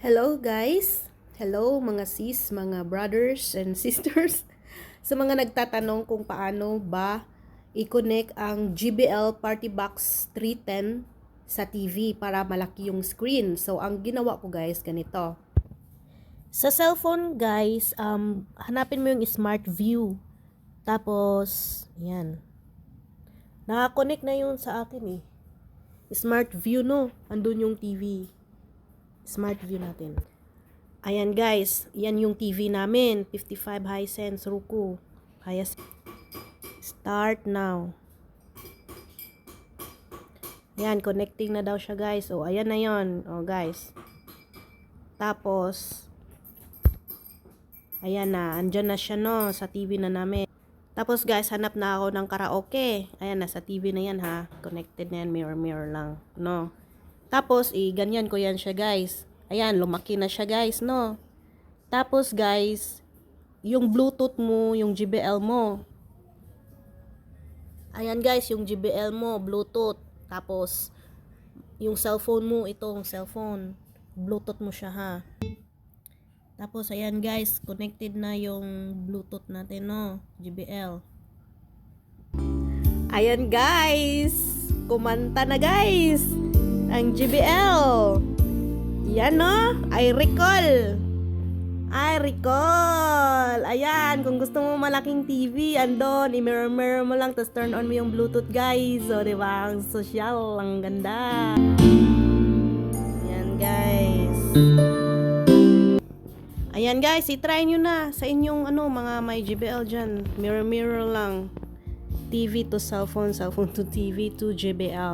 Hello guys! Hello mga sis, mga brothers and sisters. Sa mga nagtatanong kung paano ba i-connect ang JBL Party Box 310 sa TV para malaki yung screen. So ang ginawa ko guys, ganito. Sa cellphone guys, hanapin mo yung Smart View. Tapos, yan. Nakakonect na yun sa akin eh. Smart View no, andun yung TV. Smart View natin. Ayan guys, yan yung TV namin. 55 Hisense Roku. Kaya start now. Yan, connecting na daw siya guys. O, ayan na yon. O guys. Tapos, ayan na. Andyan na siya no, sa TV na namin. Tapos guys, hanap na ako ng karaoke. Ayan, nasa TV na yan ha. Connected na yan, mirror lang. No. Tapos, ganyan ko yan siya guys. Ayan, lumaki na siya guys, no? Tapos guys, yung Bluetooth mo, yung JBL mo. Ayan guys, yung JBL mo, Bluetooth. Tapos, yung cellphone mo, itong cellphone. Bluetooth mo siya ha. Tapos, ayan guys, connected na yung Bluetooth natin, no? JBL. Ayan guys, kumanta na guys ang JBL. Yan no, I recall. Ayan, kung gusto mo malaking TV, andon, i-mirror mo lang, tapos turn on mo yung Bluetooth guys. So, diba, ang social, ang ganda. Yan guys. Ayan guys, i-try nyo na sa inyong mga may JBL dyan. Mirror lang. TV to cellphone, cellphone to TV to JBL.